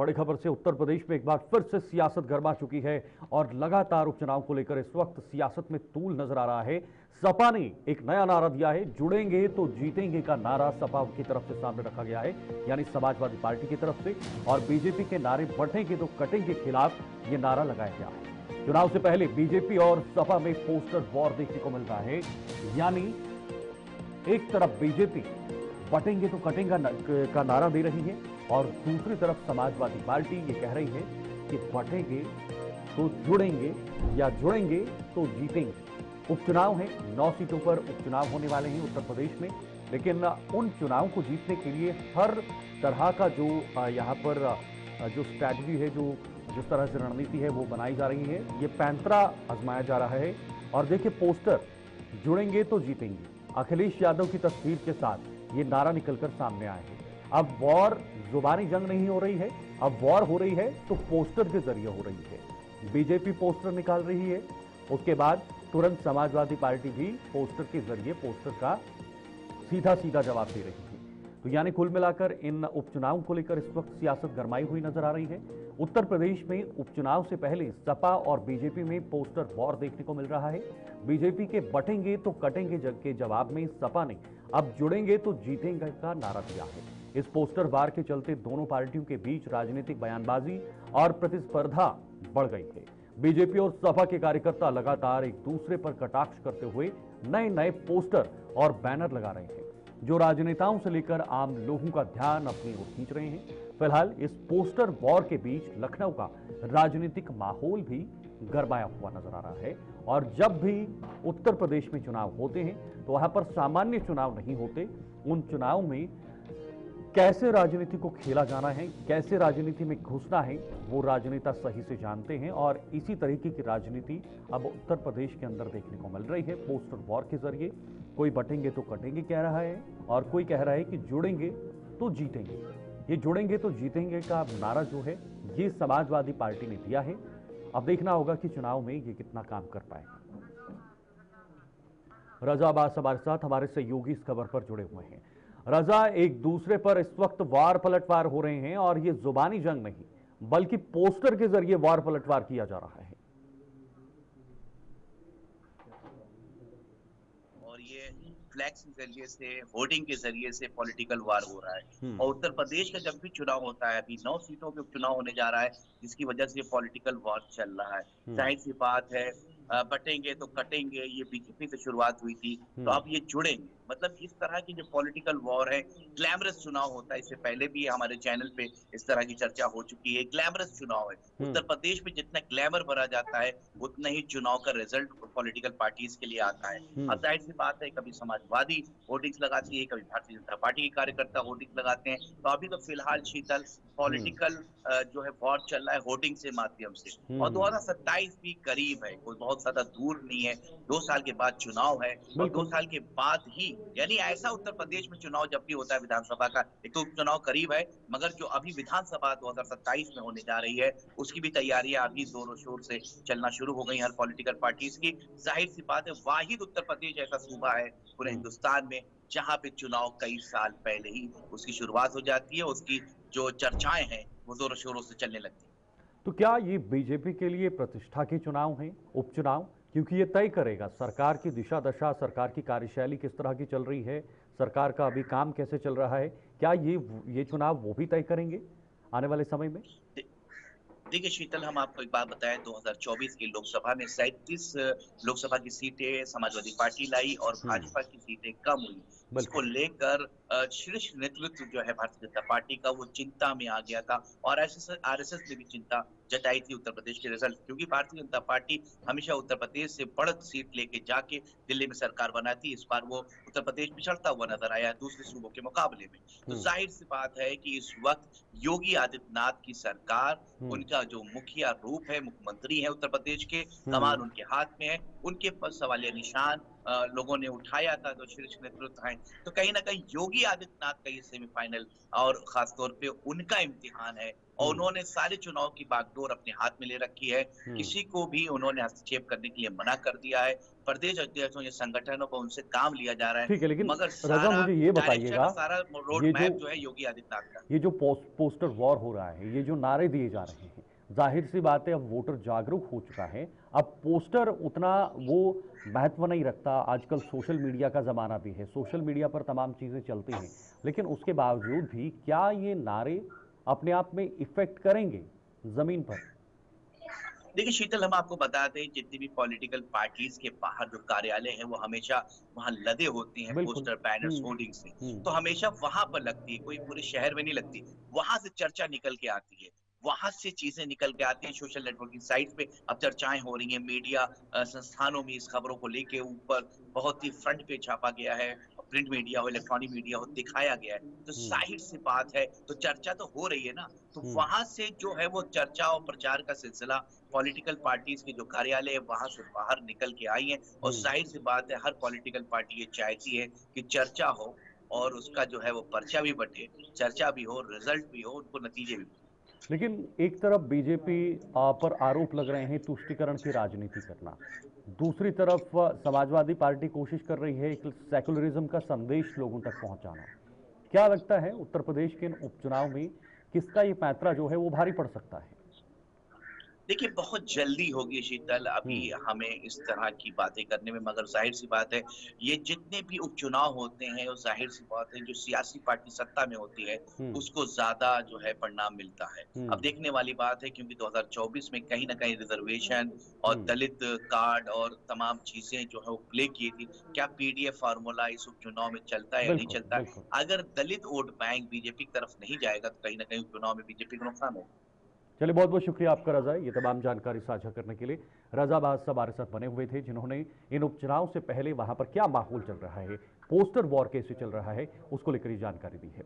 बड़ी खबर से उत्तर प्रदेश में एक बार फिर से सियासत गर्मा चुकी है और लगातार उपचुनाव को लेकर इस वक्त सियासत में तूल नजर आ रहा है। सपा ने एक नया नारा दिया है, जुड़ेंगे तो जीतेंगे का नारा सपा की तरफ से सामने रखा गया है, यानी समाजवादी पार्टी की तरफ से। और बीजेपी के नारे बंटेंगे तो कटेंगे के खिलाफ ये नारा लगाया गया है। चुनाव से पहले बीजेपी और सपा में पोस्टर वॉर देखने को मिल रहा है, यानी एक तरफ बीजेपी बटेंगे तो कटेंगे का नारा दे रही है और दूसरी तरफ समाजवादी पार्टी ये कह रही है कि बटेंगे तो जुड़ेंगे या जुड़ेंगे तो जीतेंगे। उपचुनाव है, 9 सीटों पर उपचुनाव होने वाले हैं उत्तर प्रदेश में, लेकिन उन चुनाव को जीतने के लिए हर तरह का जो यहाँ पर जो स्ट्रैटेजी है, जो जिस तरह से रणनीति है वो बनाई जा रही है, ये पैंतरा आजमाया जा रहा है। और देखिए पोस्टर, जुड़ेंगे तो जीतेंगे, अखिलेश यादव की तस्वीर के साथ ये नारा निकलकर सामने आया है। अब वॉर जुबानी जंग नहीं हो रही है, अब वॉर हो रही है तो पोस्टर के जरिए हो रही है। बीजेपी पोस्टर निकाल रही है, उसके बाद तुरंत समाजवादी पार्टी भी पोस्टर के जरिए पोस्टर का सीधा सीधा जवाब दे रही है। तो यानी कुल मिलाकर इन उपचुनाव को लेकर इस वक्त सियासत गरमाई हुई नजर आ रही है। उत्तर प्रदेश में उपचुनाव से पहले सपा और बीजेपी में पोस्टर वॉर देखने को मिल रहा है। बीजेपी के बटेंगे तो कटेंगे के जवाब में सपा ने अब जुड़ेंगे तो जीतेंगे का नारा दिया है। इस पोस्टर वार के चलते दोनों पार्टियों के बीच राजनीतिक बयानबाजी और प्रतिस्पर्धा बढ़ गई है। बीजेपी और सपा के कार्यकर्ता लगातार एक दूसरे पर कटाक्ष करते हुए नए नए पोस्टर और बैनर लगा रहे हैं, जो राजनेताओं से लेकर आम लोगों का ध्यान अपनी ओर खींच रहे हैं। फिलहाल इस पोस्टर वॉर के बीच लखनऊ का राजनीतिक माहौल भी गरमाया हुआ नजर आ रहा है। और जब भी उत्तर प्रदेश में चुनाव होते हैं तो वहां पर सामान्य चुनाव नहीं होते, उन चुनाव में कैसे राजनीति को खेला जाना है, कैसे राजनीति में घुसना है, वो राजनेता सही से जानते हैं। और इसी तरीके की राजनीति अब उत्तर प्रदेश के अंदर देखने को मिल रही है पोस्टर वॉर के जरिए। कोई बटेंगे तो कटेंगे कह रहा है और कोई कह रहा है कि जुड़ेंगे तो जीतेंगे। ये जुड़ेंगे तो जीतेंगे का नारा जो है ये समाजवादी पार्टी ने दिया है। अब देखना होगा कि चुनाव में ये कितना काम कर पाएगा। रजा अब्बास हमारे साथ हमारे सहयोगी इस खबर पर जुड़े हुए हैं। रजा, एक दूसरे पर इस वक्त वार पलटवार हो रहे हैं और ये जुबानी जंग नहीं बल्कि पोस्टर के जरिए वार पलटवार किया जा रहा है। और ये फ्लैक्स के जरिए से, होर्डिंग के जरिए से पॉलिटिकल वार हो रहा है। और उत्तर प्रदेश का जब भी चुनाव होता है, अभी 9 सीटों पे उपचुनाव होने जा रहा है, जिसकी वजह से पॉलिटिकल वार चल रहा है। जाहिर सी बात है, बटेंगे तो कटेंगे, ये बीजेपी से शुरुआत हुई थी, तो अब ये जुड़ेंगे। मतलब इस तरह की जो पॉलिटिकल वॉर है, ग्लैमरस चुनाव होता है, इससे पहले भी हमारे चैनल पे इस तरह की चर्चा हो चुकी है। ग्लैमरस चुनाव है, उत्तर प्रदेश में जितना ग्लैमर भरा जाता है उतना ही चुनाव का रिजल्ट पॉलिटिकल पार्टीज के लिए आता है। अब जाहिर सी बात है, कभी समाजवादी होर्डिंग्स लगाती है, कभी भारतीय जनता पार्टी के कार्यकर्ता होर्डिंग्स लगाते हैं। तो अभी तो फिलहाल शीतल पॉलिटिकल जो है वॉर चल रहा है होर्डिंग से माध्यम से। और 2027 भी करीब है, कोई बहुत ज्यादा दूर नहीं है। 2 साल के बाद चुनाव है और 2 साल के बाद ही, यानी ऐसा उत्तर प्रदेश में चुनाव जब भी होता है विधानसभा का, एक तो चुनाव करीब है, मगर जो अभी विधानसभा 2027 में होने जा रही है उसकी भी तैयारियां अभी जोरों शोर से चलना शुरू हो गई हर पॉलिटिकल पार्टीज की। जाहिर सी बात है, वाहिद उत्तर प्रदेश ऐसा सूबा है पूरे हिंदुस्तान में जहां पे चुनाव कई साल पहले ही उसकी शुरुआत हो जाती है, उसकी जो चर्चाएं हैं वो जोरों शोरों से चलने लगती है। तो क्या ये बीजेपी के लिए प्रतिष्ठा के चुनाव हैं, उपचुनाव? क्योंकि ये तय करेगा सरकार की दिशा दशा, सरकार की कार्यशैली किस तरह की चल रही है, सरकार का अभी काम कैसे चल रहा है। क्या ये चुनाव वो भी तय करेंगे आने वाले समय में? देखिए शीतल, हम आपको एक बात बताएं, 2024 की लोकसभा में 37 लोकसभा की सीटें समाजवादी पार्टी लाई और भाजपा की सीटें कम हुई। इसको लेकर शीर्ष नेतृत्व जो है भारतीय जनता पार्टी का, वो चिंता में आ गया था और आरएसएस ने भी चिंता जताई थी उत्तर प्रदेश के रिजल्ट, क्योंकि भारतीय जनता पार्टी हमेशा उत्तर प्रदेश से बढ़त सीट लेके जाके दिल्ली में सरकार बनाती। इस बार वो उत्तर प्रदेश पिछड़ता हुआ नजर आया दूसरे सूबों के मुकाबले में। तो जाहिर सी बात है कि इस वक्त योगी आदित्यनाथ की सरकार, उनका जो मुखिया रूप है, मुख्यमंत्री है उत्तर प्रदेश के, कमान उनके हाथ में है, उनके पर सवालिया निशान लोगों ने उठाया था, तो शीर्ष नेतृत्व आए, तो कहीं ना कहीं योगी आदित्यनाथ का ये सेमीफाइनल और खासतौर पे उनका इम्तिहान है, और उन्होंने सारे चुनाव की बागडोर अपने हाथ में ले रखी है। किसी को भी उन्होंने हस्तक्षेप करने के लिए मना कर दिया है। प्रदेश अध्यक्षों या संगठनों को उनसे काम लिया जा रहा है, ठीक है, लेकिन मगर रजा सारा मुझे ये डायरेक्शन बताइएगा, और सारा रोड ये जो मैप जो है योगी आदित्यनाथ का। ये जो पोस्टर वॉर हो रहा है, ये जो नारे दिए जा रहे हैं, जाहिर सी बात है अब वोटर जागरूक हो चुका है। अब पोस्टर उतना वो महत्व नहीं रखता। आजकल सोशल मीडिया का ज़माना भी है, सोशल मीडिया पर तमाम चीज़ें चलती हैं, लेकिन उसके बावजूद भी क्या ये नारे अपने आप में इफ़ेक्ट करेंगे ज़मीन पर? देखिए शीतल, हम आपको बता दें, जितनी भी पॉलिटिकल पार्टीज के बाहर जो कार्यालय हैं वो हमेशा वहां लदे होते हैं बिल्कुल। पोस्टर, बैनर्स, होर्डिंग से। हुँ। तो हमेशा वहां पर लगती है, कोई पूरे शहर में नहीं लगती। वहां से चर्चा निकल के आती है, वहां से चीजें निकल के आती हैं सोशल नेटवर्किंग साइट पे। अब चर्चाएं हो रही हैं, मीडिया संस्थानों में इस खबरों को लेके ऊपर बहुत ही फ्रंट पे छापा गया है, प्रिंट मीडिया हो, इलेक्ट्रॉनिक मीडिया हो, दिखाया गया है। तो हुँ। जाहिर सी बात है, तो चर्चा तो हो रही है ना। तो हुँ। वहां से जो है वो चर्चा और प्रचार का सिलसिला पॉलिटिकल पार्टीज के जो कार्यालय है वहां से बाहर निकल के आई है, और हुँ। जाहिर सी बात है हर पॉलिटिकल पार्टी ये चाहती है कि चर्चा हो, और उसका जो है वो पर्चा भी बटे, चर्चा भी हो, रिजल्ट भी हो, उनको नतीजे भी मिले। लेकिन एक तरफ बीजेपी पर आरोप लग रहे हैं तुष्टीकरण की राजनीति करना, दूसरी तरफ समाजवादी पार्टी कोशिश कर रही है एक सेकुलरिज्म का संदेश लोगों तक पहुंचाना। क्या लगता है उत्तर प्रदेश के इन उपचुनाव में किसका ये पैंतरा जो है वो भारी पड़ सकता है? देखिए बहुत जल्दी होगी शीतल, अभी हम्म। हमें इस तरह की बातें करने में, मगर जाहिर सी बात है ये जितने भी उपचुनाव होते हैं, और जाहिर सी बात है जो सियासी पार्टी सत्ता में होती है हम्म। उसको ज्यादा जो है परिणाम मिलता है। अब हम्म। देखने वाली बात है, क्योंकि 2024 में कहीं ना कहीं रिजर्वेशन और हम्म। दलित कार्ड और तमाम चीजें जो है वो प्ले की थी। क्या पीडीएफ फार्मूला इस उपचुनाव में चलता है या नहीं बिल्कुल चलता है? बिल्कुल। अगर दलित वोट बैंक बीजेपी की तरफ नहीं जाएगा, तो कहीं ना कहीं उपचुनाव में बीजेपी को नुकसान होगा। चलिए, बहुत बहुत शुक्रिया आपका रजा, ये तमाम जानकारी साझा करने के लिए। रजा बादशाह हमारे साथ बने हुए थे, जिन्होंने इन उपचुनाव से पहले वहां पर क्या माहौल चल रहा है, पोस्टर वॉर कैसे चल रहा है, उसको लेकर ये जानकारी दी है।